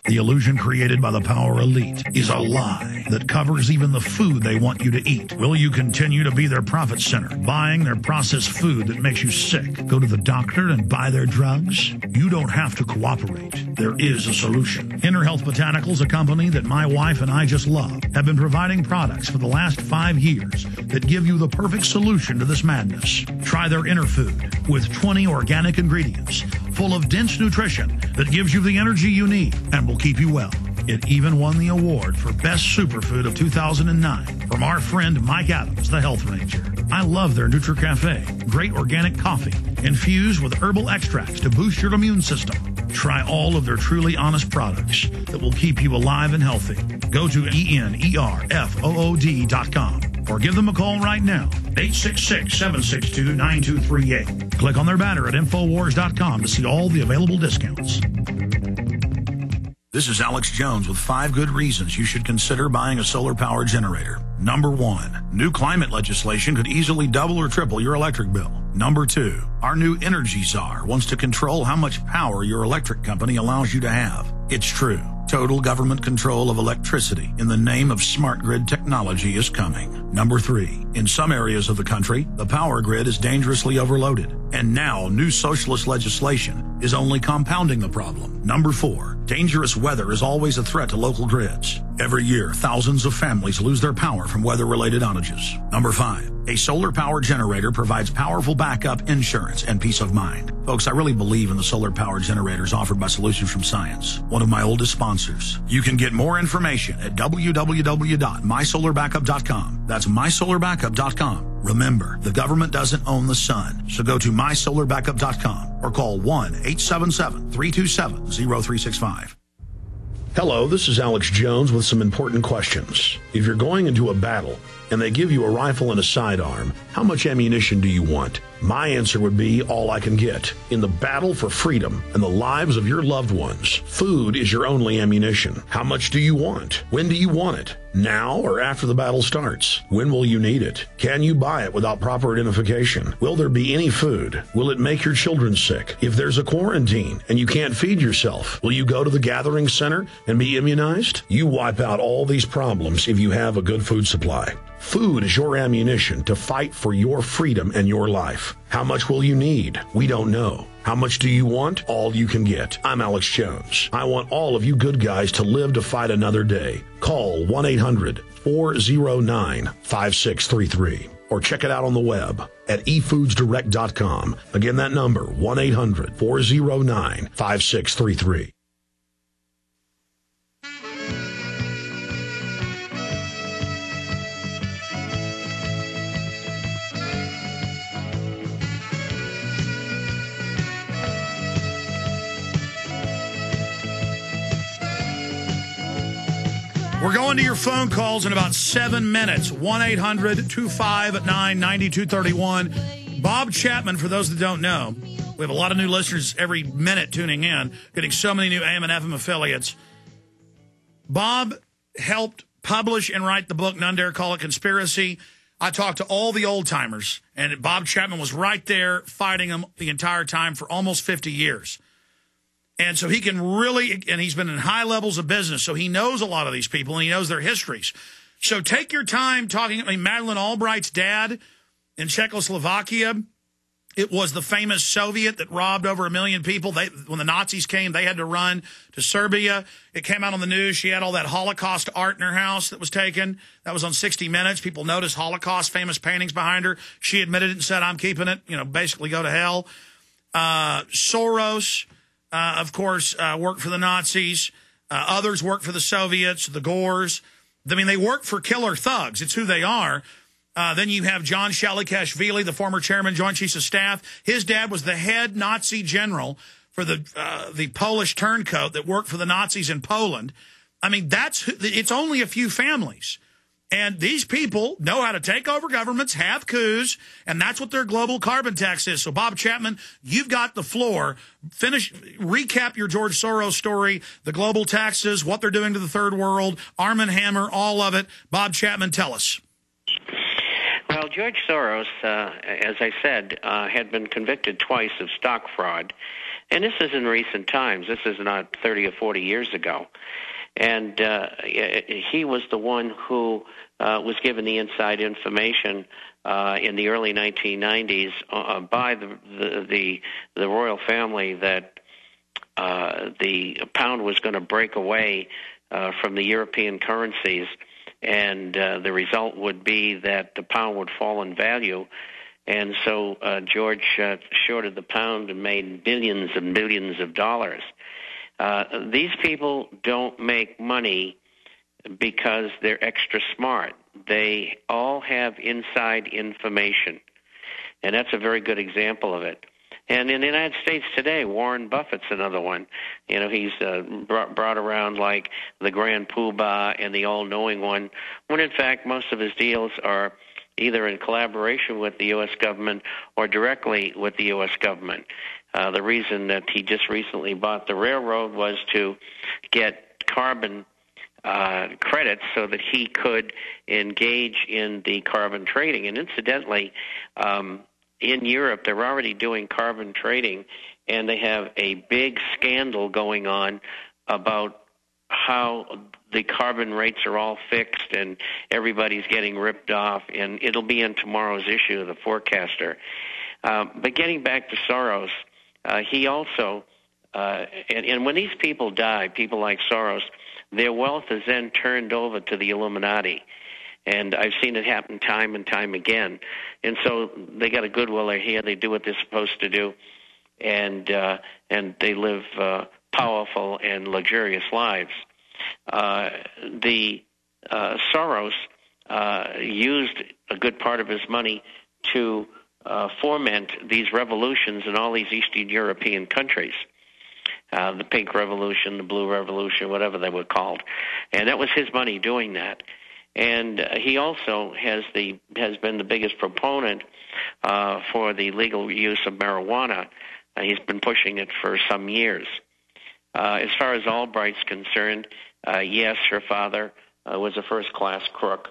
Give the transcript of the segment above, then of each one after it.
The illusion created by the power elite is a lie that covers even the food they want you to eat. Will you continue to be their profit center, buying their processed food that makes you sick? Go to the doctor and buy their drugs? You don't have to cooperate. There is a solution. Inner Health Botanicals, a company that my wife and I just love, have been providing products for the last 5 years that give you the perfect solution to this madness. Try their Inner Food with 20 organic ingredients full of dense nutrition that gives you the energy you need and will keep you well. It even won the award for Best Superfood of 2009 from our friend Mike Adams, the Health Ranger. I love their NutriCafe, great organic coffee infused with herbal extracts to boost your immune system. Try all of their truly honest products that will keep you alive and healthy. Go to ENERFOOD.com or give them a call right now, 866-762-9238. Click on their banner at Infowars.com to see all the available discounts. This is Alex Jones with 5 good reasons you should consider buying a solar power generator. Number 1, new climate legislation could easily double or triple your electric bill. Number 2, our new Energy Czar wants to control how much power your electric company allows you to have. It's true. Total government control of electricity in the name of smart grid technology is coming. Number 3, in some areas of the country, the power grid is dangerously overloaded. And now new socialist legislation is only compounding the problem. Number 4, dangerous weather is always a threat to local grids. Every year, thousands of families lose their power from weather-related outages. Number 5, a solar power generator provides powerful backup insurance and peace of mind. Folks, I really believe in the solar power generators offered by Solutions from Science, one of my oldest sponsors. You can get more information at www.mysolarbackup.com. That's mysolarbackup.com. Remember, the government doesn't own the sun, so go to mysolarbackup.com or call 1-877-327-0365. Hello, this is Alex Jones with some important questions. If you're going into a battle and they give you a rifle and a sidearm, how much ammunition do you want? My answer would be all I can get. In the battle for freedom and the lives of your loved ones, food is your only ammunition. How much do you want? When do you want it? Now or after the battle starts? When will you need it? Can you buy it without proper identification? Will there be any food? Will it make your children sick? If there's a quarantine and you can't feed yourself, will you go to the gathering center and be immunized? You wipe out all these problems if you have a good food supply. Food is your ammunition to fight for your freedom and your life. How much will you need? We don't know. How much do you want? All you can get. I'm Alex Jones. I want all of you good guys to live to fight another day. Call 1-800-409-5633 or check it out on the web at efoodsdirect.com. Again, that number, 1-800-409-5633. We're going to your phone calls in about 7 minutes. 1-800-259-9231. Bob Chapman, for those that don't know, we have a lot of new listeners every minute tuning in, getting so many new AM and FM affiliates. Bob helped publish and write the book None Dare Call It Conspiracy. I talked to all the old-timers, and Bob Chapman was right there fighting them the entire time for almost 50 years. And so he can really, and he's been in high levels of business, so he knows a lot of these people, and he knows their histories. So take your time talking. I mean, Madeleine Albright's dad in Czechoslovakia, it was the famous Soviet that robbed over 1 million people. When the Nazis came, they had to run to Serbia. It came out on the news. She had all that Holocaust art in her house that was taken. That was on 60 Minutes. People noticed Holocaust famous paintings behind her. She admitted it and said, I'm keeping it, basically go to hell. Soros, of course, worked for the Nazis. Others worked for the Soviets, the Gores. I mean, they work for killer thugs. It's who they are. Then you have John Shalikashvili, the former chairman, Joint Chiefs of Staff. His dad was the head Nazi general for the Polish turncoat that worked for the Nazis in Poland. I mean, it's only a few families. And these people know how to take over governments, have coups, and that's what their global carbon tax is. So, Bob Chapman, you've got the floor. Recap your George Soros story, the global taxes, what they're doing to the third world, Arm & Hammer, all of it. Bob Chapman, tell us. Well, George Soros, as I said, had been convicted twice of stock fraud. And this is in recent times. This is not 30 or 40 years ago. And he was the one who was given the inside information in the early 1990s by the royal family that the pound was going to break away from the European currencies, and the result would be that the pound would fall in value. And so George shorted the pound and made billions and billions of dollars. These people don't make money because they're extra smart. They all have inside information, and that's a very good example of it. And in the United States today, Warren Buffett's another one. You know, he's brought around like the Grand Poobah and the all-knowing one, when in fact most of his deals are either in collaboration with the U.S. government or directly with the U.S. government. The reason that he just recently bought the railroad was to get carbon credits so that he could engage in the carbon trading. And incidentally, in Europe, they're already doing carbon trading, and they have a big scandal going on about how the carbon rates are all fixed and everybody's getting ripped off, and it'll be in tomorrow's issue of the Forecaster. But getting back to Soros, he also, and when these people die, people like Soros, their wealth is then turned over to the Illuminati. And I've seen it happen time and time again. And so they got a goodwill here. They do what they're supposed to do, and they live powerful and luxurious lives. Soros used a good part of his money to foment these revolutions in all these Eastern European countries. The Pink Revolution, the Blue Revolution, whatever they were called. And that was his money doing that. And he also has been the biggest proponent for the legal use of marijuana. He's been pushing it for some years. As far as Albright's concerned, yes, her father was a first-class crook,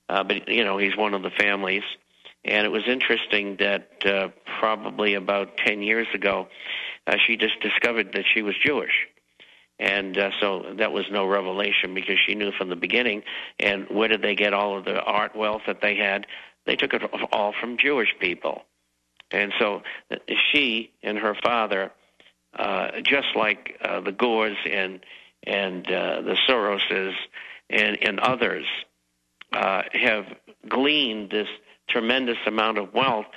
but you know, he's one of the families. And it was interesting that probably about 10 years ago, she just discovered that she was Jewish. And so that was no revelation because she knew from the beginning. And where did they get all of the art wealth that they had? They took it all from Jewish people. And so she and her father, just like the Gores and the Soroses and others, have gleaned this tremendous amount of wealth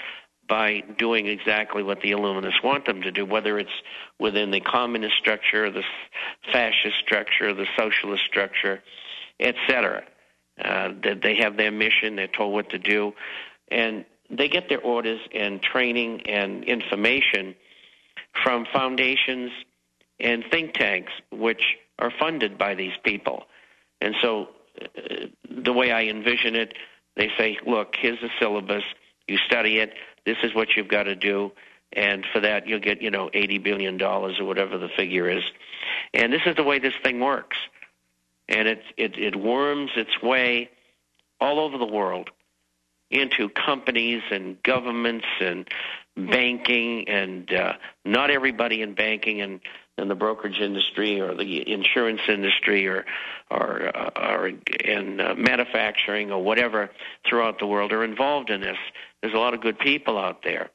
by doing exactly what the Illuminists want them to do, whether it's within the communist structure, the fascist structure, the socialist structure, etc. That they have their mission, they're told what to do, and they get their orders and training and information from foundations and think tanks, which are funded by these people. And so the way I envision it, they say, look, here's the syllabus, you study it, this is what you've got to do, and for that you'll get, $80 billion or whatever the figure is. And this is the way this thing works. And it worms its way all over the world into companies and governments and banking, and not everybody in banking and the brokerage industry or the insurance industry or in manufacturing or whatever throughout the world are involved in this. There's a lot of good people out there,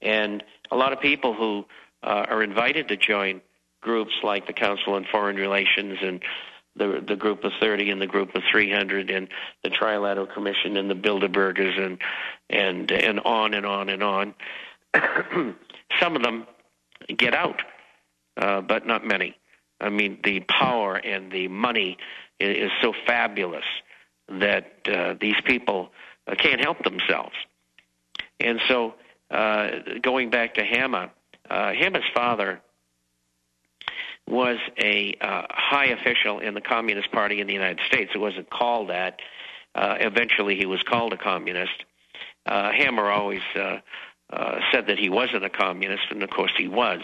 and a lot of people who are invited to join groups like the Council on Foreign Relations and the Group of 30 and the Group of 300 and the Trilateral Commission and the Bilderbergers and on and on and on. Some of them get out, but not many. I mean, the power and the money is so fabulous that these people can't help themselves. And so going back to Hammer, Hammer's father was a high official in the Communist Party in the United States. It wasn't called that. Eventually he was called a communist. Hammer always said that he wasn't a communist, and of course he was.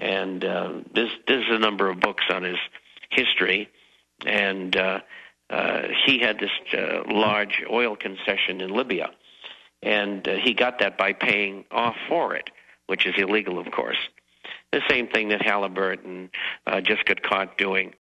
And there's a number of books on his history, and he had this large oil concession in Libya, and he got that by paying off for it, which is illegal, of course. The same thing that Halliburton just got caught doing.